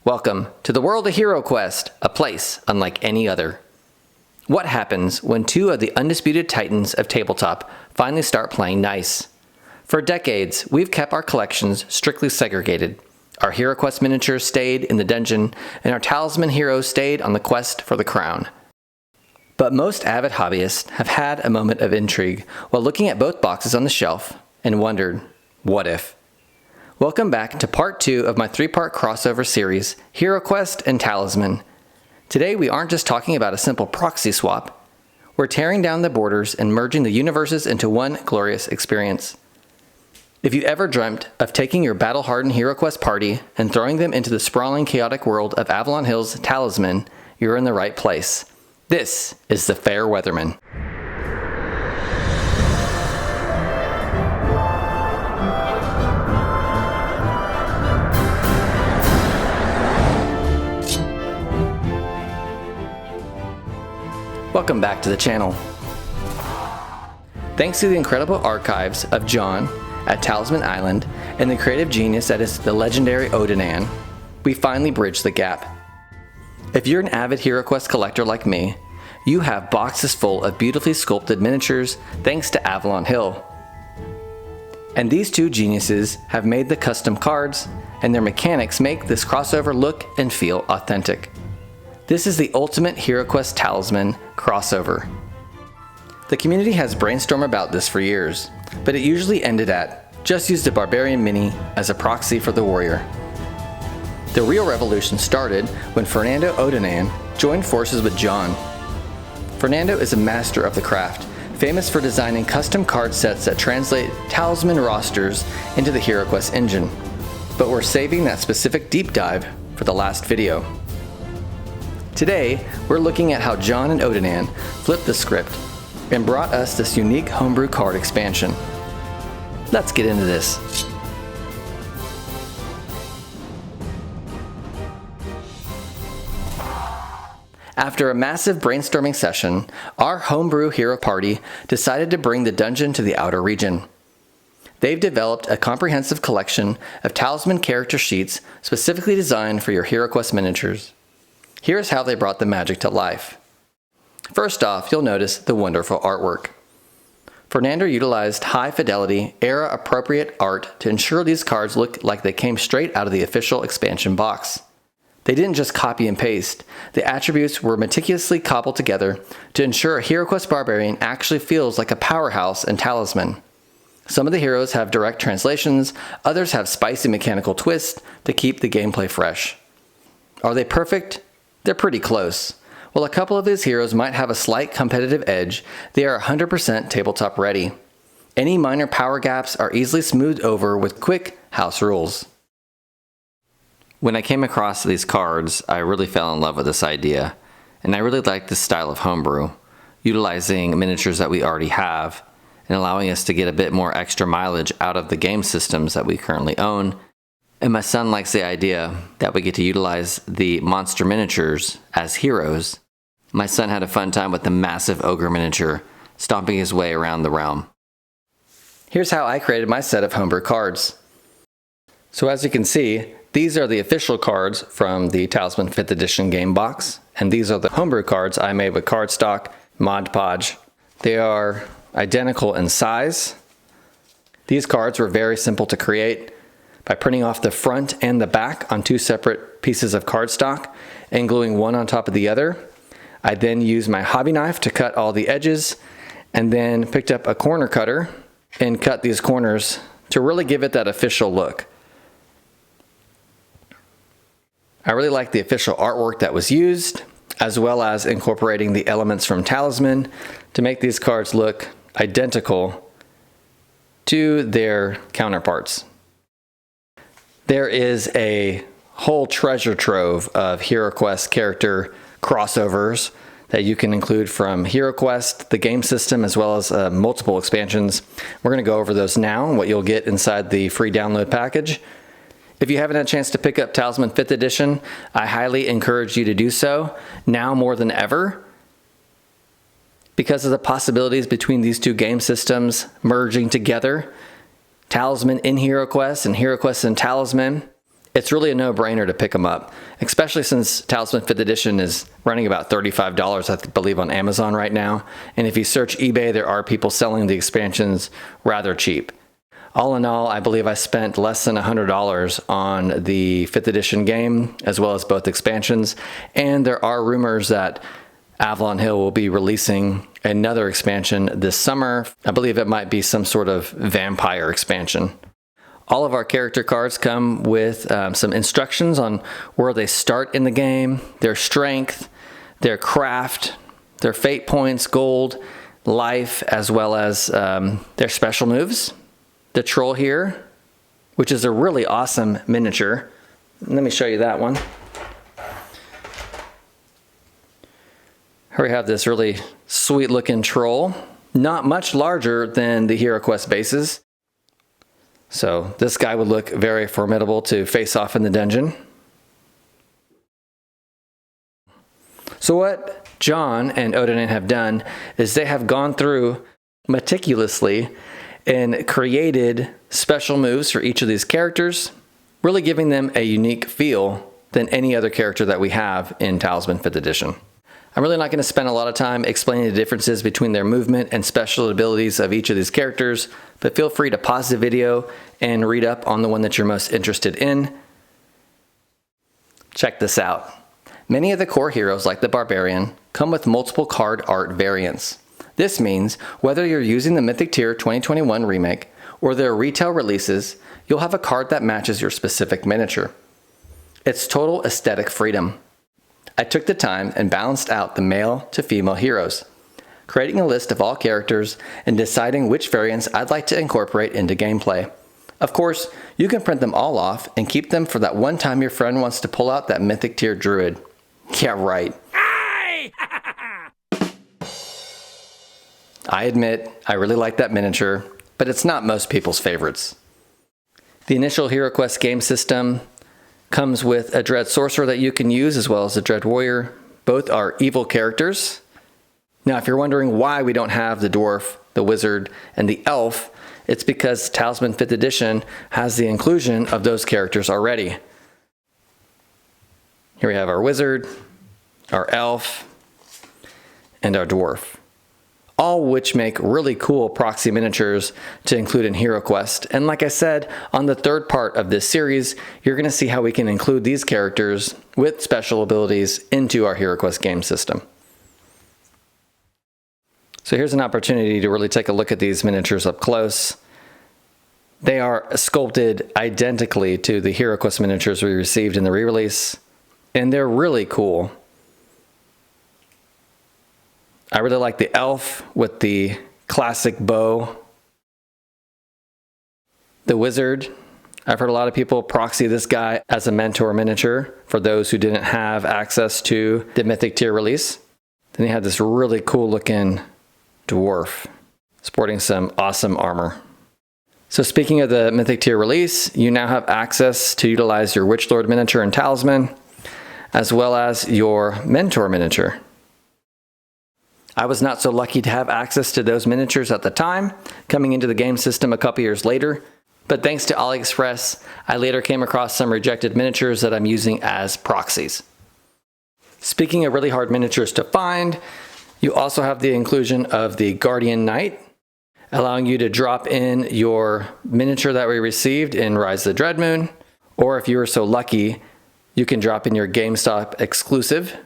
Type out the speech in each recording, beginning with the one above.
Welcome to the world of HeroQuest, a place unlike any other. What happens when two of the undisputed titans of tabletop finally start playing nice? For decades, we've kept our collections strictly segregated. Our HeroQuest miniatures stayed in the dungeon, and our Talisman heroes stayed on the quest for the crown. But most avid hobbyists have had a moment of intrigue while looking at both boxes on the shelf and wondered, what if? Welcome back to part 2 of my 3-part crossover series, HeroQuest and Talisman. Today we aren't just talking about a simple proxy swap. We're tearing down the borders and merging the universes into one glorious experience. If you ever dreamt of taking your battle-hardened HeroQuest party and throwing them into the sprawling, chaotic world of Avalon Hill's Talisman, you're in the right place. This is the Fair Weatherman. Welcome back to the channel. Thanks to the incredible archives of John at Talisman Island and the creative genius that is the legendary Odanan, we finally bridged the gap. If you're an avid HeroQuest collector like me, you have boxes full of beautifully sculpted miniatures thanks to Avalon Hill. And these two geniuses have made the custom cards, and their mechanics make this crossover look and feel authentic. This is the ultimate HeroQuest Talisman crossover. The community has brainstormed about this for years, but it usually ended at, just use the Barbarian Mini as a proxy for the warrior. The real revolution started when Fernando Odanan joined forces with John. Fernando is a master of the craft, famous for designing custom card sets that translate Talisman rosters into the HeroQuest engine. But we're saving that specific deep dive for the last video. Today, we're looking at how John and Odanan flipped the script and brought us this unique homebrew card expansion. Let's get into this. After a massive brainstorming session, our homebrew hero party decided to bring the dungeon to the outer region. They've developed a comprehensive collection of Talisman character sheets specifically designed for your HeroQuest miniatures. Here's how they brought the magic to life. First off, you'll notice the wonderful artwork. Fernando utilized high-fidelity, era-appropriate art to ensure these cards look like they came straight out of the official expansion box. They didn't just copy and paste. The attributes were meticulously cobbled together to ensure a HeroQuest Barbarian actually feels like a powerhouse and talisman. Some of the heroes have direct translations, others have spicy mechanical twists to keep the gameplay fresh. Are they perfect? They're pretty close. While a couple of these heroes might have a slight competitive edge, they are 100% tabletop ready. Any minor power gaps are easily smoothed over with quick house rules. When I came across these cards, I really fell in love with this idea, and I really like this style of homebrew, utilizing miniatures that we already have, and allowing us to get a bit more extra mileage out of the game systems that we currently own. And my son likes the idea that we get to utilize the monster miniatures as heroes. My son had a fun time with the massive ogre miniature, stomping his way around the realm. Here's how I created my set of homebrew cards. So as you can see, these are the official cards from the Talisman 5th edition game box, and these are the homebrew cards I made with cardstock, Mod Podge. They are identical in size. These cards were very simple to create by printing off the front and the back on 2 separate pieces of cardstock and gluing one on top of the other. I then used my hobby knife to cut all the edges and then picked up a corner cutter and cut these corners to really give it that official look. I really like the official artwork that was used, as well as incorporating the elements from Talisman to make these cards look identical to their counterparts. There is a whole treasure trove of HeroQuest character crossovers that you can include from HeroQuest, the game system, as well as multiple expansions. We're going to go over those now and what you'll get inside the free download package. If you haven't had a chance to pick up Talisman 5th edition, I highly encourage you to do so, now more than ever, because of the possibilities between these two game systems merging together. Talisman in HeroQuest and HeroQuest in Talisman. It's really a no-brainer to pick them up, especially since Talisman 5th Edition is running about $35, I believe, on Amazon right now. And if you search eBay, there are people selling the expansions rather cheap. All in all, I believe I spent less than $100 on the 5th Edition game, as well as both expansions. And there are rumors that Avalon Hill will be releasing another expansion this summer. I believe it might be some sort of vampire expansion. All of our character cards come with some instructions on where they start in the game, their strength, their craft, their fate points, gold, life, as well as their special moves. The troll here, which is a really awesome miniature. Let me show you that one. Here we have this really sweet looking troll, not much larger than the HeroQuest bases. So this guy would look very formidable to face off in the dungeon. So what John and Odanan have done is they have gone through meticulously and created special moves for each of these characters, really giving them a unique feel than any other character that we have in Talisman 5th Edition. I'm really not going to spend a lot of time explaining the differences between their movement and special abilities of each of these characters, but feel free to pause the video and read up on the one that you're most interested in. Check this out. Many of the core heroes, like the Barbarian, come with multiple card art variants. This means whether you're using the Mythic Tier 2021 remake or their retail releases, you'll have a card that matches your specific miniature. It's total aesthetic freedom. I took the time and balanced out the male to female heroes, creating a list of all characters and deciding which variants I'd like to incorporate into gameplay. Of course, you can print them all off and keep them for that one time your friend wants to pull out that Mythic Tier Druid. Yeah, right. I admit, I really like that miniature, but it's not most people's favorites. The initial HeroQuest game system comes with a Dread Sorcerer that you can use, as well as a Dread Warrior. Both are evil characters. Now, if you're wondering why we don't have the Dwarf, the Wizard, and the Elf, it's because Talisman 5th Edition has the inclusion of those characters already. Here we have our Wizard, our Elf, and our Dwarf, all which make really cool proxy miniatures to include in HeroQuest. And like I said, on the third part of this series, you're going to see how we can include these characters with special abilities into our HeroQuest game system. So here's an opportunity to really take a look at these miniatures up close. They are sculpted identically to the HeroQuest miniatures we received in the re-release, and they're really cool. I really like the Elf with the classic bow. The Wizard, I've heard a lot of people proxy this guy as a mentor miniature for those who didn't have access to the Mythic Tier release. Then you have this really cool looking Dwarf sporting some awesome armor. So speaking of the Mythic Tier release, you now have access to utilize your Witchlord miniature and Talisman, as well as your Mentor miniature. I was not so lucky to have access to those miniatures at the time, coming into the game system a couple years later, but thanks to AliExpress, I later came across some rejected miniatures that I'm using as proxies. Speaking of really hard miniatures to find, you also have the inclusion of the Guardian Knight, allowing you to drop in your miniature that we received in Rise of the Dreadmoon, or if you were so lucky, you can drop in your GameStop exclusive.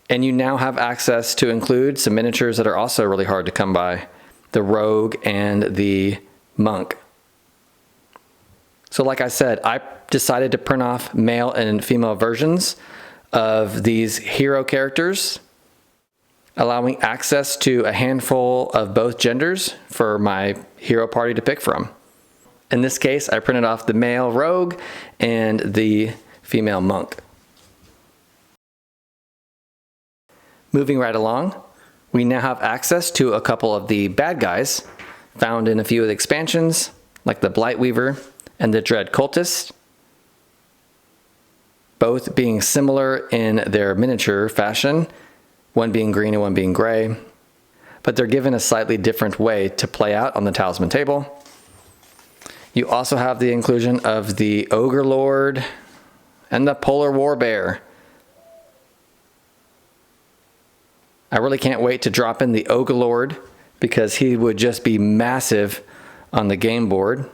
And you now have access to include some miniatures that are also really hard to come by, the Rogue and the Monk. So like I said, I decided to print off male and female versions of these hero characters, allowing access to a handful of both genders for my hero party to pick from. In this case, I printed off the male Rogue and the female Monk. Moving right along, we now have access to a couple of the bad guys found in a few of the expansions, like the Blightweaver and the Dread Cultist, both being similar in their miniature fashion, one being green and one being gray, but they're given a slightly different way to play out on the Talisman table. You also have the inclusion of the Ogre Lord and the Polar Warbear. I really can't wait to drop in the Ogre Lord because he would just be massive on the game board,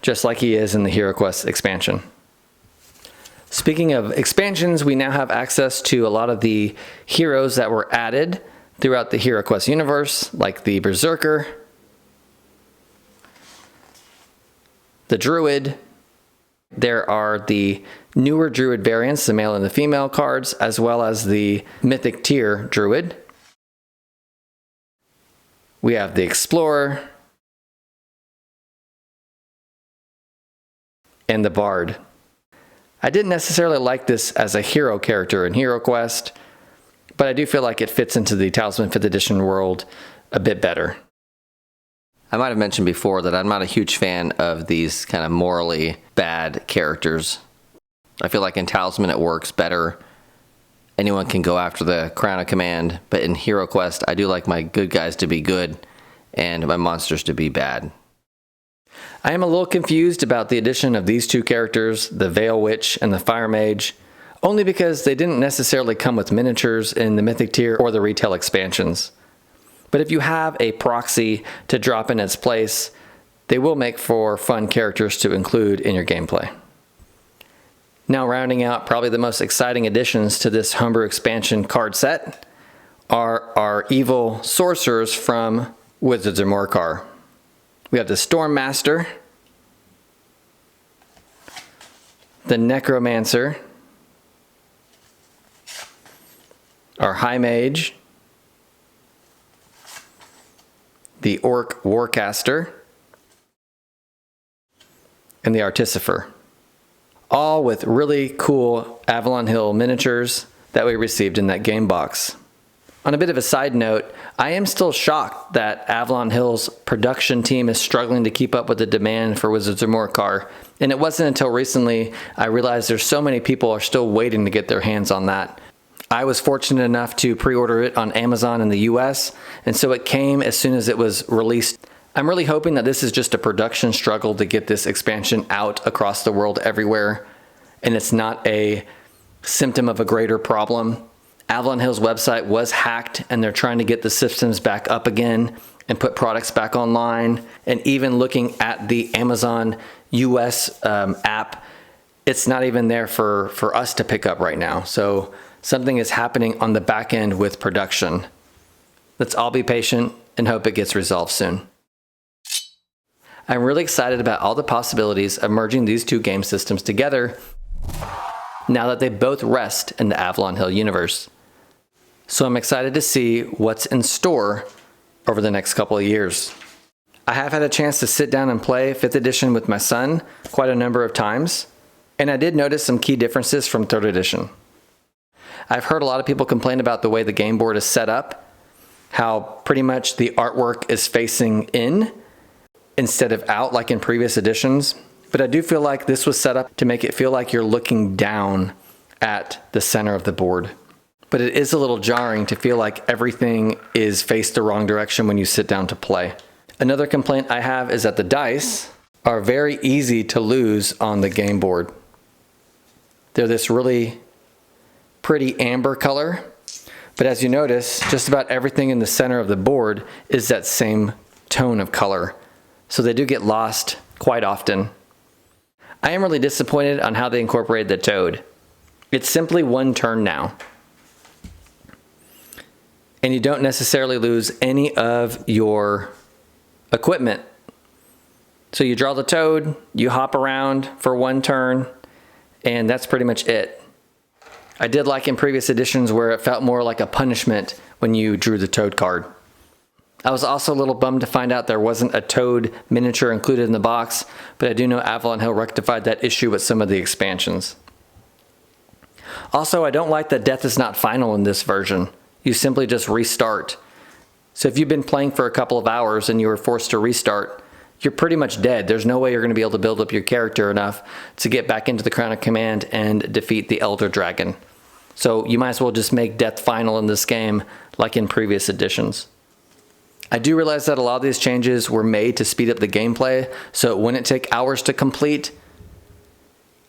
just like he is in the HeroQuest expansion. Speaking of expansions, we now have access to a lot of the heroes that were added throughout the HeroQuest universe, like the Berserker, the Druid. There are the newer Druid variants, the male and the female cards, as well as the Mythic tier Druid. We have the Explorer and the Bard. I didn't necessarily like this as a hero character in HeroQuest, but I do feel like it fits into the Talisman 5th edition world a bit better. I might have mentioned before that I'm not a huge fan of these kind of morally bad characters. I feel like in Talisman it works better. Anyone can go after the Crown of Command, but in HeroQuest I do like my good guys to be good and my monsters to be bad. I am a little confused about the addition of these two characters, the Veil Witch and the Fire Mage, only because they didn't necessarily come with miniatures in the Mythic tier or the retail expansions. But if you have a proxy to drop in its place, they will make for fun characters to include in your gameplay. Now, rounding out probably the most exciting additions to this Homebrew expansion card set are our evil sorcerers from Wizards of Morcar. We have the Storm Master, the Necromancer, our High Mage, the Orc Warcaster, and the Artificer. All with really cool Avalon Hill miniatures that we received in that game box. On a bit of a side note, I am still shocked that Avalon Hill's production team is struggling to keep up with the demand for Wizards of Morcar, and it wasn't until recently I realized there's so many people are still waiting to get their hands on that. I was fortunate enough to pre-order it on Amazon in the US, and so it came as soon as it was released. I'm really hoping that this is just a production struggle to get this expansion out across the world everywhere, and it's not a symptom of a greater problem. Avalon Hill's website was hacked and they're trying to get the systems back up again and put products back online. And even looking at the Amazon US app, it's not even there for us to pick up right now. So something is happening on the back end with production. Let's all be patient and hope it gets resolved soon. I'm really excited about all the possibilities of merging these two game systems together now that they both rest in the Avalon Hill universe. So I'm excited to see what's in store over the next couple of years. I have had a chance to sit down and play 5th edition with my son quite a number of times, and I did notice some key differences from 3rd edition. I've heard a lot of people complain about the way the game board is set up, how pretty much the artwork is facing in instead of out like in previous editions. But I do feel like this was set up to make it feel like you're looking down at the center of the board. But it is a little jarring to feel like everything is faced the wrong direction when you sit down to play. Another complaint I have is that the dice are very easy to lose on the game board. They're this really pretty amber color, but as you notice, just about everything in the center of the board is that same tone of color. So they do get lost quite often. I am really disappointed on how they incorporated the toad. It's simply one turn now. And you don't necessarily lose any of your equipment. So you draw the toad, you hop around for one turn, and that's pretty much it. I did like in previous editions where it felt more like a punishment when you drew the toad card. I was also a little bummed to find out there wasn't a toad miniature included in the box, but I do know Avalon Hill rectified that issue with some of the expansions. Also, I don't like that death is not final in this version. You simply just restart. So if you've been playing for a couple of hours and you were forced to restart, you're pretty much dead. There's no way you're going to be able to build up your character enough to get back into the Crown of Command and defeat the Elder Dragon. So you might as well just make death final in this game like in previous editions. I do realize that a lot of these changes were made to speed up the gameplay, so it wouldn't take hours to complete,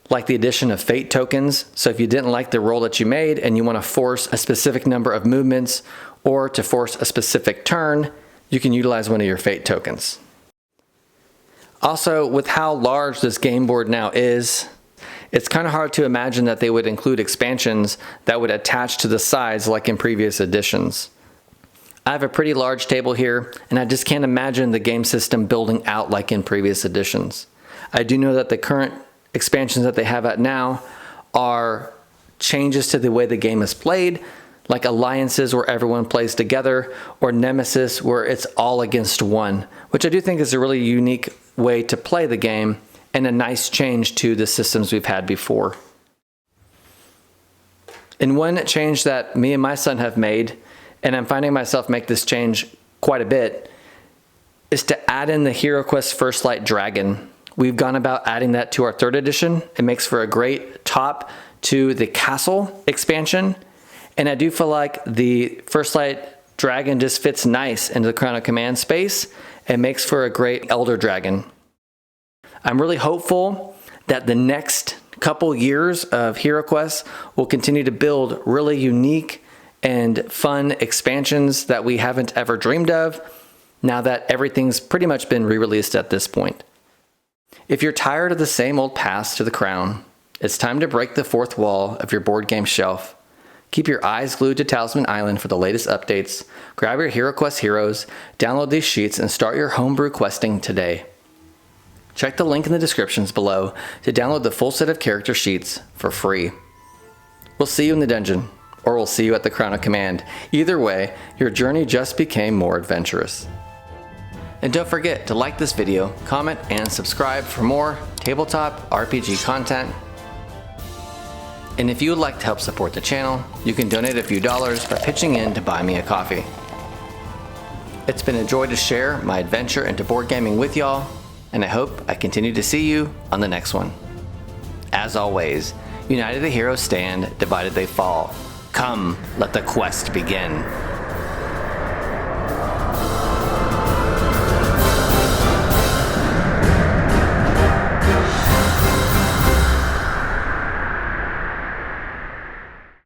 like the addition of fate tokens. So if you didn't like the roll that you made and you want to force a specific number of movements or to force a specific turn, you can utilize one of your fate tokens. Also, with how large this game board now is, it's kind of hard to imagine that they would include expansions that would attach to the sides like in previous editions. I have a pretty large table here, and I just can't imagine the game system building out like in previous editions. I do know that the current expansions that they have out now are changes to the way the game is played, like alliances where everyone plays together, or nemesis where it's all against one, which I do think is a really unique way to play the game and a nice change to the systems we've had before. And one change that me and my son have made, and I'm finding myself make this change quite a bit, is to add in the HeroQuest First Light Dragon. We've gone about adding that to our 3rd edition. It makes for a great top to the castle expansion. And I do feel like the First Light Dragon just fits nice into the Crown of Command space and makes for a great Elder Dragon. I'm really hopeful that the next couple years of HeroQuest will continue to build really unique and fun expansions that we haven't ever dreamed of, now that everything's pretty much been re-released at this point. If you're tired of the same old paths to the crown, it's time to break the 4th wall of your board game shelf. Keep your eyes glued to Talisman Island for the latest updates, grab your HeroQuest heroes, download these sheets, and start your homebrew questing today. Check the link in the descriptions below to download the full set of character sheets for free. We'll see you in the dungeon, or we'll see you at the Crown of Command. Either way, your journey just became more adventurous. And don't forget to like this video, comment, and subscribe for more tabletop RPG content. And if you would like to help support the channel, you can donate a few dollars by pitching in to buy me a coffee. It's been a joy to share my adventure into board gaming with y'all, and I hope I continue to see you on the next one. As always, united the heroes stand, divided they fall. Come, let the quest begin.